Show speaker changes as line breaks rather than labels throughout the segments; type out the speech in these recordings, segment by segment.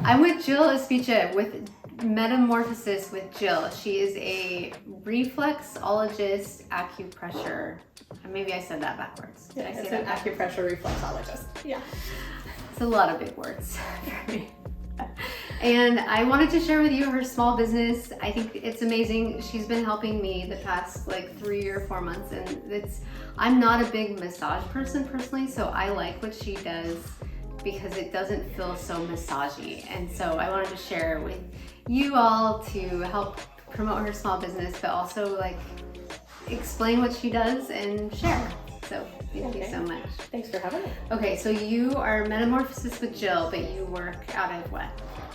I'm with Jill Espicha with Metamorphosis with Jill. She is a reflexologist, acupressure. Maybe I said that backwards. Did I say
It's
that
an acupressure reflexologist. Yeah.
It's a lot of big words for me. And I wanted to share with you her small business. I think it's amazing. She's been helping me the past like 3 or 4 months, and I'm not a big massage person personally, so I like what she does because it doesn't feel so massagey. And so I wanted to share with you all to help promote her small business, but also like explain what she does and share. So thank you so much.
Thanks for having me.
Okay, so you are Metamorphosis with Jill, but you work out of what?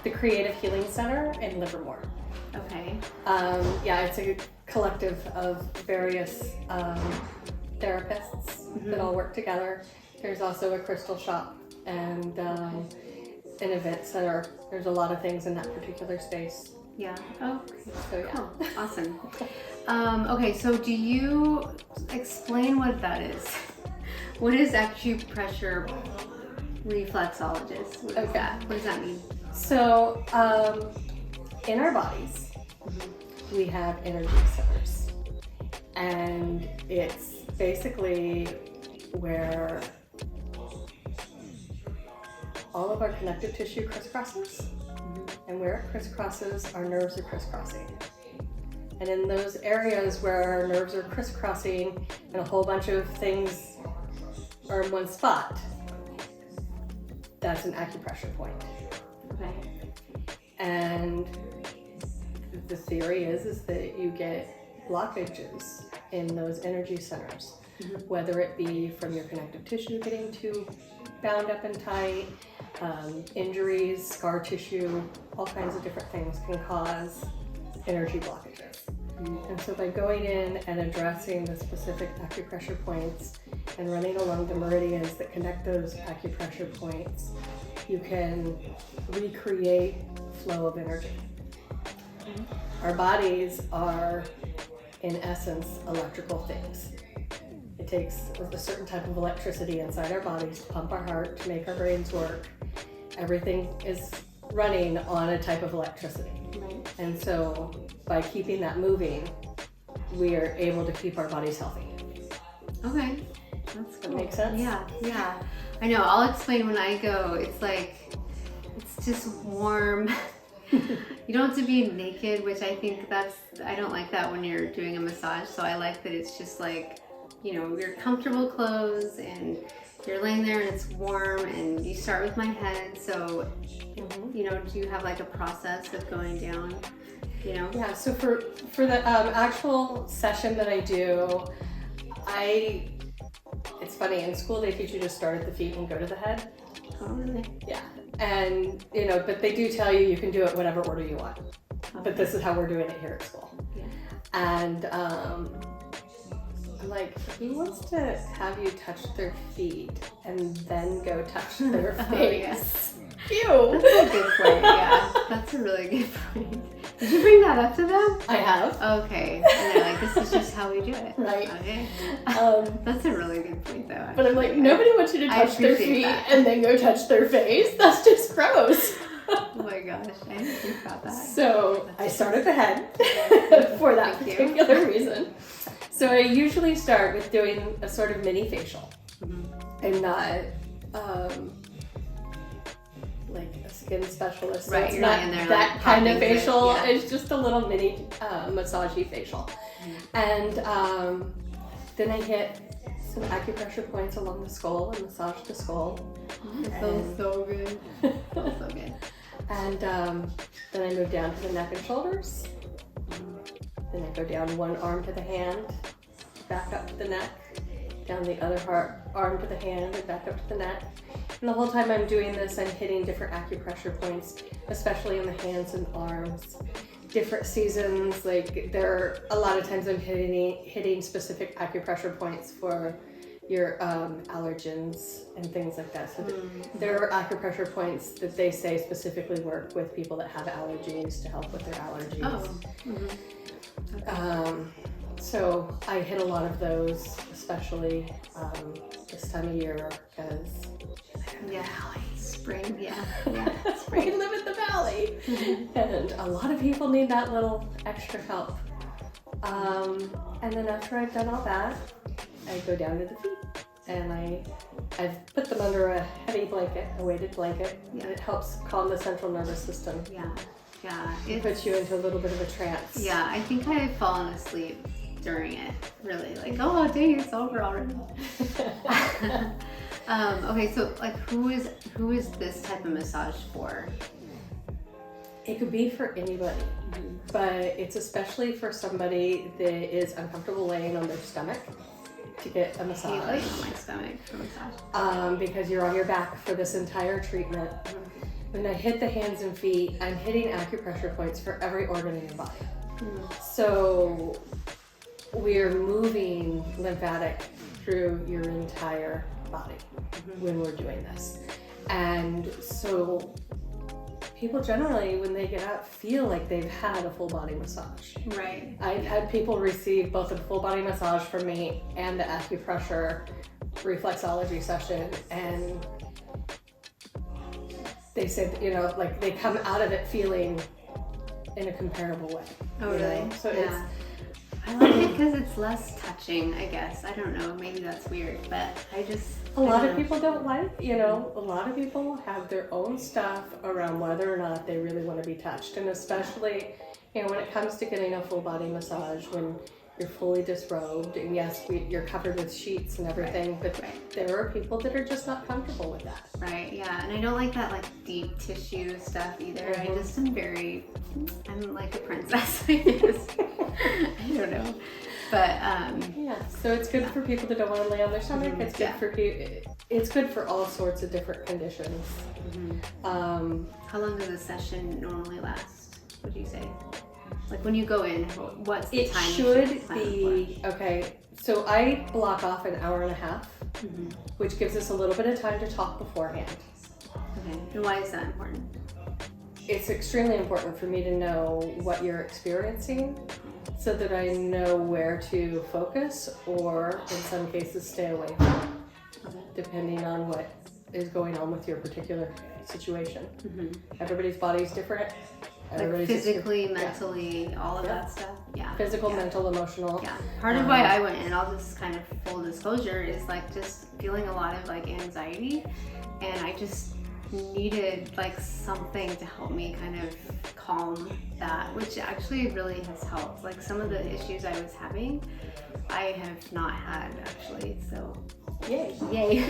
The Creative Healing Center in Livermore.
Okay.
Yeah, it's a collective of various therapists that all work together. There's also a crystal shop and an event center. There's a lot of things in that particular space.
Yeah. Oh,
So yeah.
cool. Awesome. Okay, so do you explain what that is? What is acupressure reflexologist? What is that? What does that mean?
So in our bodies, we have energy centers, and it's basically where all of our connective tissue crisscrosses, and where it crisscrosses, our nerves are crisscrossing. And in those areas where our nerves are crisscrossing and a whole bunch of things are in one spot, that's an acupressure point.
Okay.
And the theory is that you get blockages in those energy centers, whether it be from your connective tissue getting too bound up and tight, injuries, scar tissue, all kinds of different things can cause energy blockages. And so by going in and addressing the specific acupressure points and running along the meridians that connect those acupressure points, you can recreate flow of energy. Our bodies are, in essence, electrical things. It takes a certain type of electricity inside our bodies to pump our heart, to make our brains work. Everything is running on a type of electricity.
Right.
And so by keeping that moving, we are able to keep our bodies healthy.
Okay. That's cool.
That makes sense?
Yeah. I know. I'll explain when I go. It's like, it's just warm. You don't have to be naked, which I think I don't like that when you're doing a massage. So I like that it's just like, your comfortable clothes and you're laying there and it's warm, and you start with my head. So, do you have like a process of going down,
Yeah, so for the actual session that I do, it's funny, in school they teach you to start at the feet and go to the head.
Oh, really?
Yeah, and but they do tell you can do it whatever order you want.
Okay.
But this is how we're doing it here at school.
Yeah.
And I'm like, who wants to have you touch their feet and then go touch their face?
Ew. That's a good point. Yeah, that's a really good point. Did you bring that up to them?
I have.
Okay. And they're like, this is just how we do it.
Right.
Okay. That's a really good point, though.
But I'm like, nobody wants you to touch their feet and then go touch their face. That's just gross.
Oh my gosh, I didn't think about that.
So I start at the head for that particular reason. So I usually start with doing a sort of mini facial, and not like a skin specialist. So
right,
it's
you're
not
in there
that
like
kind of facial.
Yeah.
It's just a little mini massagey facial, and then I hit some acupressure points along the skull and massage the skull.
It feels so good. It feels so good.
And then I move down to the neck and shoulders. Then I go down one arm to the hand, back up to the neck, down the other arm to the hand, and back up to the neck. And the whole time I'm doing this, I'm hitting different acupressure points, especially in the hands and arms. Different seasons, like a lot of times I'm hitting specific acupressure points for your allergens and things like that. So there are acupressure points that they say specifically work with people that have allergies to help with their allergies.
Oh. Okay.
So I hit a lot of those, especially this time of year, because
Yeah. Spring, yeah.
we
Spring.
live in the valley, and a lot of people need that little extra help. And then after I've done all that, I go down to the feet, and I've put them under a heavy blanket, a weighted blanket, and it helps calm the central nervous system.
Yeah.
It puts you into a little bit of a trance.
Yeah, I think I've fallen asleep during it, really. Like, oh, dang, it's over already. Okay, so like, who is this type of massage for?
It could be for anybody, but it's especially for somebody that is uncomfortable laying on their stomach to get a massage.
I hate laying on my stomach for massage.
Because you're on your back for this entire treatment. When I hit the hands and feet, I'm hitting acupressure points for every organ in your body. So we're moving lymphatic through your entire body when we're doing this. And so people generally, when they get up, feel like they've had a full body massage.
Right.
I've had people receive both a full body massage from me and the acupressure reflexology session, and they said, you know, like they come out of it feeling in a comparable way.
Oh, really?
So
it's, I like it because it's less touching, I guess. I don't know, maybe that's weird, but
a lot of people don't like, you know, a lot of people have their own stuff around whether or not they really want to be touched. And especially, you know, when it comes to getting a full body massage, when you're fully disrobed, and yes, you're covered with sheets and everything, but there are people that are just not comfortable with that.
Right, yeah, and I don't like that like deep tissue stuff either. I just I'm like a princess, I guess. I don't know. But
yeah, so it's good for people that don't want to lay on their stomach. It's good for people. It's good for all sorts of different conditions.
how long does a session normally last, would you say? Like when you go in, what's the time?
It should be, okay, so I block off an hour and a half, which gives us a little bit of time to talk beforehand.
Okay, and why is that important?
It's extremely important for me to know what you're experiencing so that I know where to focus or in some cases stay away from, depending on what is going on with your particular situation. Everybody's body is different.
Like physically, mentally, all of that stuff. Yeah.
Physical, mental, emotional.
Yeah. Part of why I went in, I'll just kind of full disclosure, is like just feeling a lot of like anxiety, and I just needed like something to help me kind of calm that, which actually really has helped. Like some of the issues I was having, I have not had actually, so yay.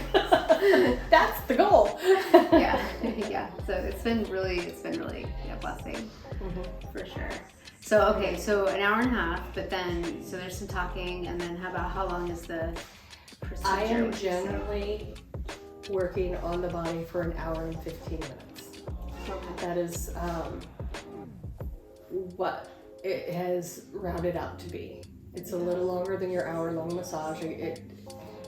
That's the goal.
yeah, so it's been really a blessing, for sure. So okay, so an hour and a half, but then so there's some talking, and then how long is the procedure?
I am generally working on the body for an hour and 15 minutes.
Okay.
That is what it has rounded out to be. It's a little longer than your hour-long massage,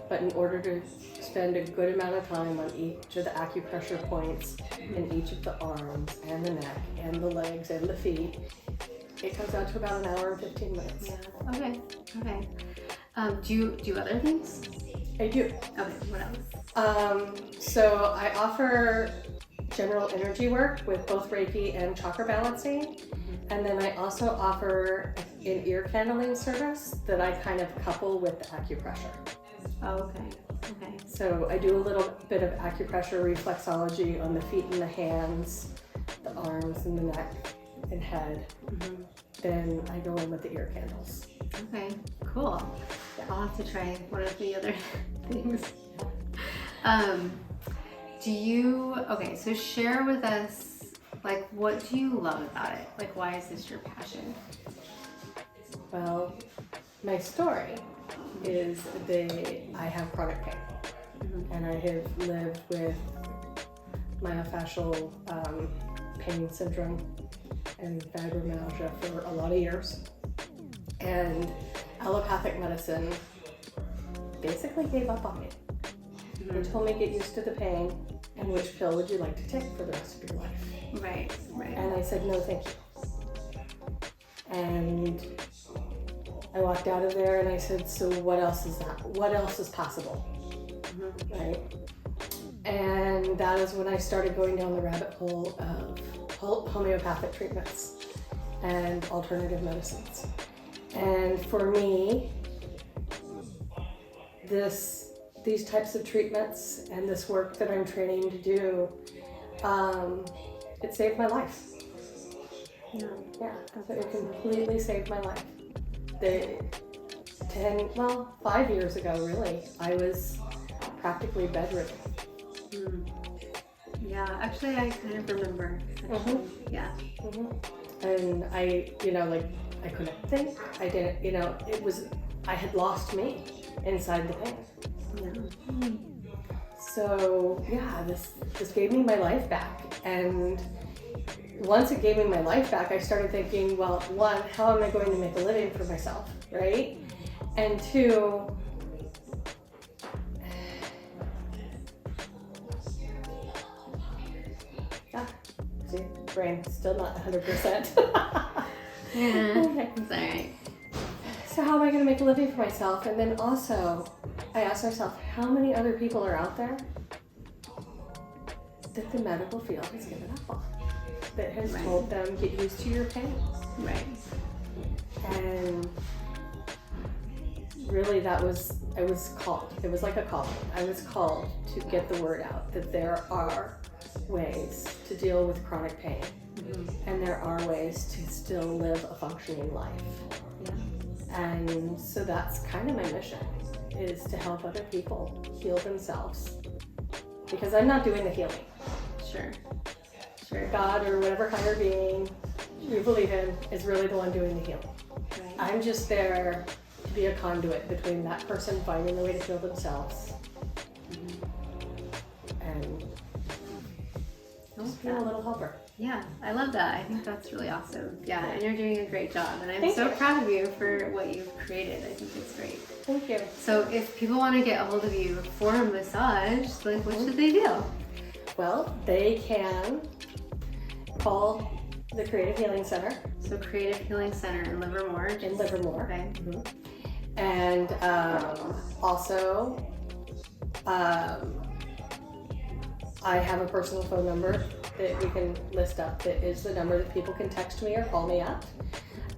but in order to spend a good amount of time on each of the acupressure points in each of the arms and the neck and the legs and the feet, it comes out to about an hour and 15 minutes.
Yeah. Okay. Do you do other things?
I do.
Okay. What else?
So I offer general energy work with both Reiki and chakra balancing. And then I also offer an ear candling service that I kind of couple with the acupressure.
Oh, okay.
So I do a little bit of acupressure reflexology on the feet and the hands, the arms and the neck and head. Then I go in with the ear candles.
Okay, cool. I'll have to try one of the other things. So share with us, like, what do you love about it? Like, why is this your passion?
Well, my story is that I have chronic pain, and I have lived with myofascial pain syndrome and fibromyalgia for a lot of years, and allopathic medicine basically gave up on me. They told me get used to the pain, and which pill would you like to take for the rest of your life?
Right.
And I said no, thank you. And I walked out of there and I said, so what else is that? What else is possible? Right? And that is when I started going down the rabbit hole of homeopathic treatments and alternative medicines. And for me, these types of treatments and this work that I'm training to do, it saved my life. Yeah, so it completely saved my life. 5 years ago, really, I was practically bedridden.
Yeah, actually, I kind of remember. Yeah.
And I couldn't think. I didn't, I had lost me inside the pain.
Yeah.
So yeah, this gave me my life back. And once it gave me my life back, I started thinking, well, one, how am I going to make a living for myself, right? And two, see, brain still not 100%.
Yeah,
Okay.
it's all right.
So how am I going to make a living for myself? And then also, I asked myself, how many other people are out there that the medical field has given up on? That has told them, get used to your pain.
Right.
And really I was called. It was like a calling. I was called to get the word out that there are ways to deal with chronic pain. And there are ways to still live a functioning life.
Yeah.
And so that's kind of my mission, is to help other people heal themselves. Because I'm not doing the healing.
Sure.
God or whatever higher being you believe in is really the one doing the healing.
Right.
I'm just there to be a conduit between that person finding the way to heal themselves and just being a little helper.
Yeah, I love that. I think that's really awesome. Yeah, and you're doing a great job. And I'm
Thank
so
you.
proud of you for what you've created. I think it's great.
Thank you.
So if people want to get a hold of you for a massage, like what should they do?
Well, they can call the Creative Healing Center.
So Creative Healing Center in Livermore.
In Livermore.
Okay.
And also, I have a personal phone number that we can list up that is the number that people can text me or call me at.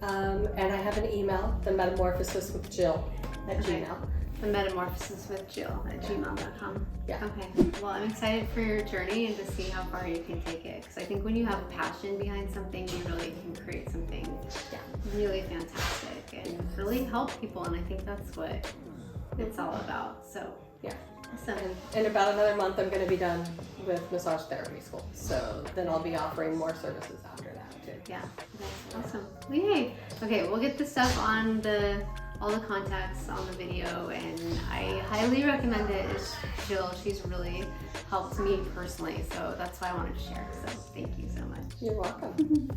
And I have an email, the metamorphosiswithjill at Gmail.
The metamorphosiswithjill at gmail.com.
Yeah.
Okay. Well, I'm excited for your journey and to see how far you can take it. Because I think when you have a passion behind something, you really can create something really fantastic and really help people. And I think that's what it's all about. So
Yeah.
awesome.
In about another month, I'm going to be done with massage therapy school. So then I'll be offering more services after that too.
Yeah. That's awesome. Well, yay. Okay, we'll get the stuff on all the contacts on the video, and I highly recommend it. It's Jill. She's really helped me personally, so that's why I wanted to share. So thank you so much.
You're welcome.